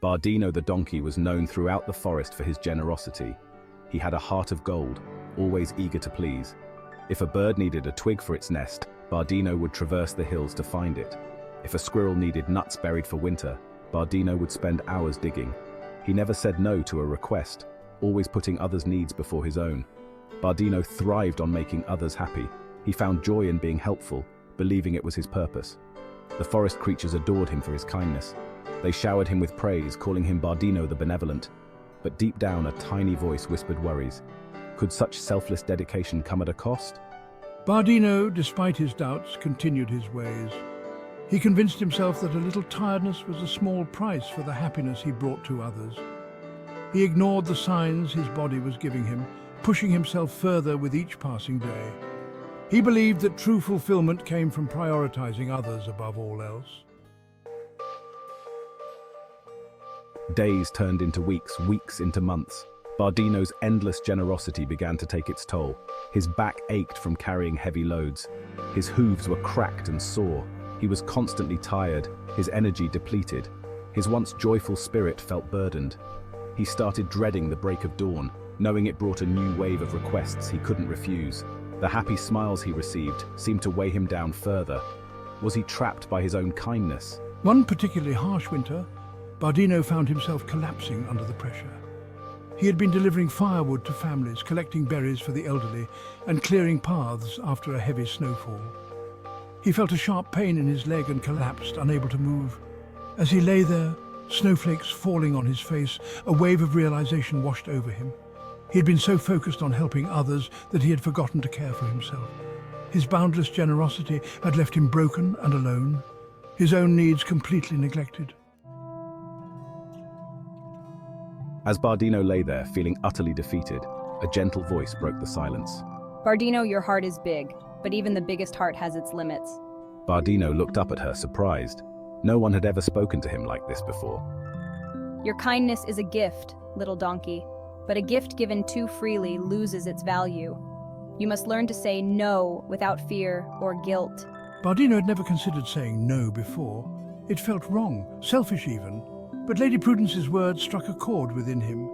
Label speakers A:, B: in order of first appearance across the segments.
A: Bardino the donkey was known throughout the forest for his generosity. He had a heart of gold, always eager to please. If a bird needed a twig for its nest, Bardino would traverse the hills to find it. If a squirrel needed nuts buried for winter, Bardino would spend hours digging. He never said no to a request, always putting others' needs before his own. Bardino thrived on making others happy. He found joy in being helpful, believing it was his purpose. The forest creatures adored him for his kindness. They showered him with praise, calling him Bardino the Benevolent. But deep down, a tiny voice whispered worries. Could such selfless dedication come at a cost?
B: Bardino, despite his doubts, continued his ways. He convinced himself that a little tiredness was a small price for the happiness he brought to others. He ignored the signs his body was giving him, pushing himself further with each passing day. He believed that true fulfillment came from prioritizing others above all else.
A: Days turned into weeks, weeks into months. Bardino's endless generosity began to take its toll. His back ached from carrying heavy loads. His hooves were cracked and sore. He was constantly tired, his energy depleted. His once joyful spirit felt burdened. He started dreading the break of dawn, knowing it brought a new wave of requests he couldn't refuse. The happy smiles he received seemed to weigh him down further. Was he trapped by his own kindness?
B: One particularly harsh winter, Bardino found himself collapsing under the pressure. He had been delivering firewood to families, collecting berries for the elderly, and clearing paths after a heavy snowfall. He felt a sharp pain in his leg and collapsed, unable to move. As he lay there, snowflakes falling on his face, a wave of realization washed over him. He had been so focused on helping others that he had forgotten to care for himself. His boundless generosity had left him broken and alone, his own needs completely neglected.
A: As Bardino lay there, feeling utterly defeated, a gentle voice broke the silence.
C: Bardino, your heart is big, but even the biggest heart has its limits.
A: Bardino looked up at her, surprised. No one had ever spoken to him like this before.
C: Your kindness is a gift, little donkey, but a gift given too freely loses its value. You must learn to say no without fear or guilt.
B: Bardino had never considered saying no before. It felt wrong, selfish even. But Lady Prudence's words struck a chord within him.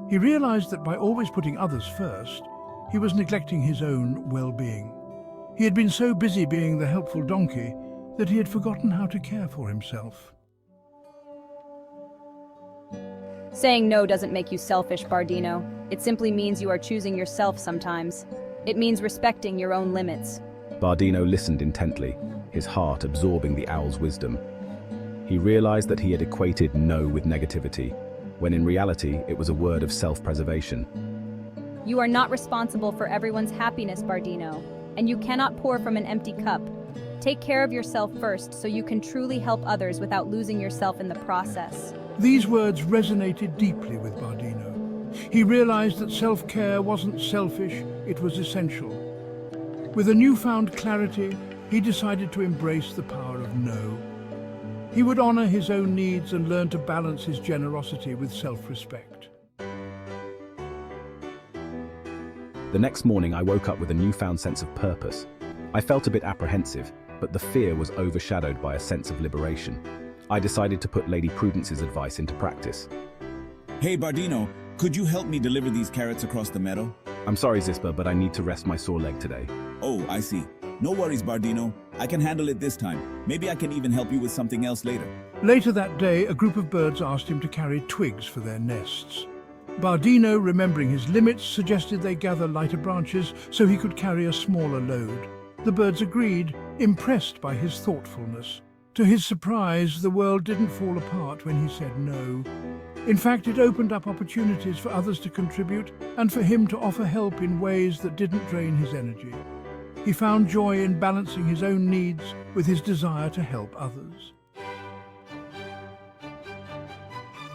B: He realized that by always putting others first, he was neglecting his own well-being. He had been so busy being the helpful donkey that he had forgotten how to care for himself.
C: Saying no doesn't make you selfish, Bardino. It simply means you are choosing yourself sometimes. It means respecting your own limits.
A: Bardino listened intently, his heart absorbing the owl's wisdom. He realized that he had equated no with negativity, when in reality it was a word of self-preservation.
C: You are not responsible for everyone's happiness, Bardino, and you cannot pour from an empty cup. Take care of yourself first so you can truly help others without losing yourself in the process.
B: These words resonated deeply with Bardino. He realized that self-care wasn't selfish, it was essential. With a newfound clarity, he decided to embrace the power of no. He would honor his own needs and learn to balance his generosity with self-respect.
A: The next morning, I woke up with a newfound sense of purpose. I felt a bit apprehensive, but the fear was overshadowed by a sense of liberation. I decided to put Lady Prudence's advice into practice.
D: Hey Bardino, could you help me deliver these carrots across the meadow?
A: I'm sorry, Zispa, but I need to rest my sore leg today.
D: Oh, I see. No worries, Bardino. I can handle it this time. Maybe I can even help you with something else later.
B: Later that day, a group of birds asked him to carry twigs for their nests. Bardino, remembering his limits, suggested they gather lighter branches so he could carry a smaller load. The birds agreed, impressed by his thoughtfulness. To his surprise, the world didn't fall apart when he said no. In fact, it opened up opportunities for others to contribute and for him to offer help in ways that didn't drain his energy. He found joy in balancing his own needs with his desire to help others.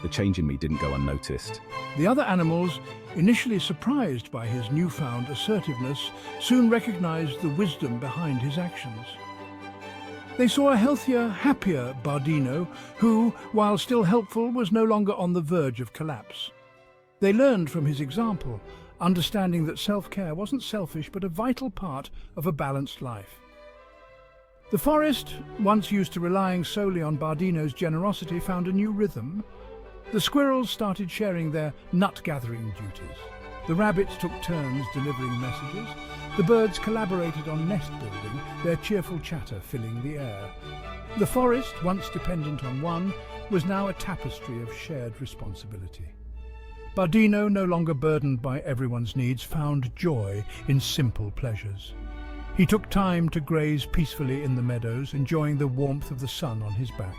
A: The change in me didn't go unnoticed.
B: The other animals, initially surprised by his newfound assertiveness, soon recognized the wisdom behind his actions. They saw a healthier, happier Bardino who, while still helpful, was no longer on the verge of collapse. They learned from his example, understanding that self-care wasn't selfish but a vital part of a balanced life. The forest, once used to relying solely on Bardino's generosity, found a new rhythm. The squirrels started sharing their nut-gathering duties. The rabbits took turns delivering messages. The birds collaborated on nest building, their cheerful chatter filling the air. The forest, once dependent on one, was now a tapestry of shared responsibility. Bardino, no longer burdened by everyone's needs, found joy in simple pleasures. He took time to graze peacefully in the meadows, enjoying the warmth of the sun on his back.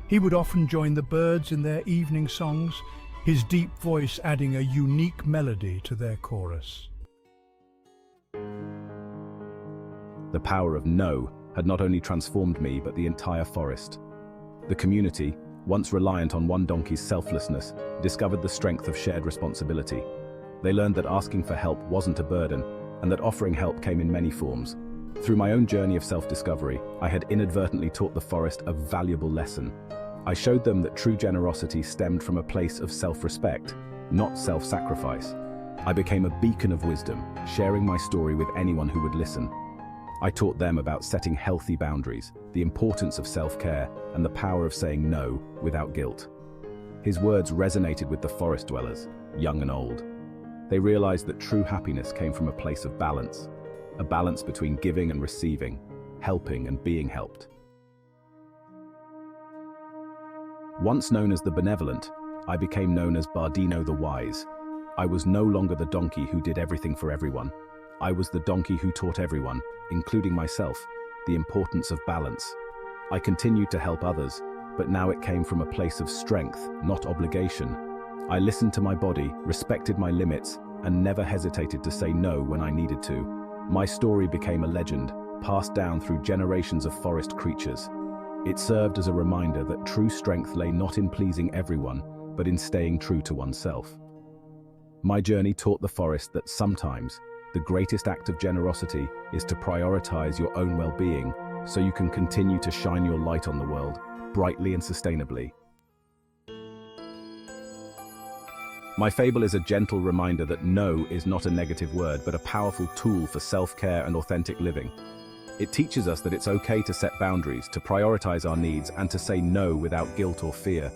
B: He would often join the birds in their evening songs, his deep voice adding a unique melody to their chorus.
A: The power of no had not only transformed me but the entire forest. The community, once reliant on one donkey's selflessness, discovered the strength of shared responsibility. They learned that asking for help wasn't a burden, and that offering help came in many forms. Through my own journey of self-discovery, I had inadvertently taught the forest a valuable lesson. I showed them that true generosity stemmed from a place of self-respect, not self-sacrifice. I became a beacon of wisdom, sharing my story with anyone who would listen. I taught them about setting healthy boundaries, the importance of self-care, and the power of saying no without guilt. His words resonated with the forest dwellers, young and old. They realized that true happiness came from a place of balance, a balance between giving and receiving, helping and being helped. Once known as the Benevolent, I became known as Bardino the Wise. I was no longer the donkey who did everything for everyone. I was the donkey who taught everyone, including myself, the importance of balance. I continued to help others, but now it came from a place of strength, not obligation. I listened to my body, respected my limits, and never hesitated to say no when I needed to. My story became a legend, passed down through generations of forest creatures. It served as a reminder that true strength lay not in pleasing everyone, but in staying true to oneself. My journey taught the forest that sometimes the greatest act of generosity is to prioritize your own well-being so you can continue to shine your light on the world, brightly and sustainably. My fable is a gentle reminder that no is not a negative word, but a powerful tool for self-care and authentic living. It teaches us that it's okay to set boundaries, to prioritize our needs, and to say no without guilt or fear.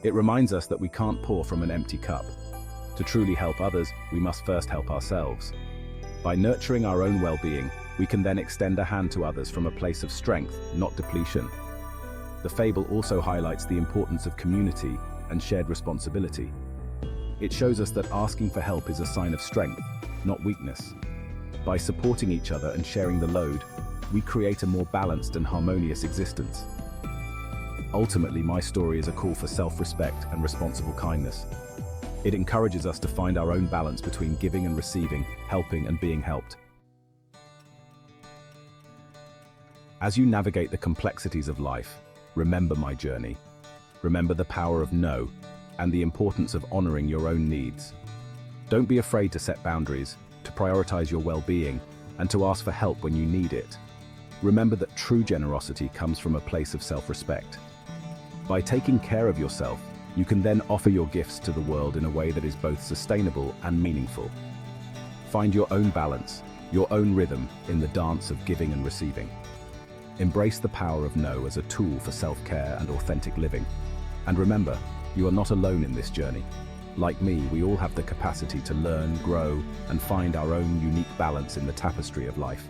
A: It reminds us that we can't pour from an empty cup. To truly help others, we must first help ourselves. By nurturing our own well-being, we can then extend a hand to others from a place of strength, not depletion. The fable also highlights the importance of community and shared responsibility. It shows us that asking for help is a sign of strength, not weakness. By supporting each other and sharing the load, we create a more balanced and harmonious existence. Ultimately, my story is a call for self-respect and responsible kindness. It encourages us to find our own balance between giving and receiving, helping and being helped. As you navigate the complexities of life, remember my journey. Remember the power of no and the importance of honoring your own needs. Don't be afraid to set boundaries, to prioritize your well-being, and to ask for help when you need it. Remember that true generosity comes from a place of self-respect. By taking care of yourself, you can then offer your gifts to the world in a way that is both sustainable and meaningful. Find your own balance, your own rhythm in the dance of giving and receiving. Embrace the power of no as a tool for self-care and authentic living. And remember, you are not alone in this journey. Like me, we all have the capacity to learn, grow, and find our own unique balance in the tapestry of life.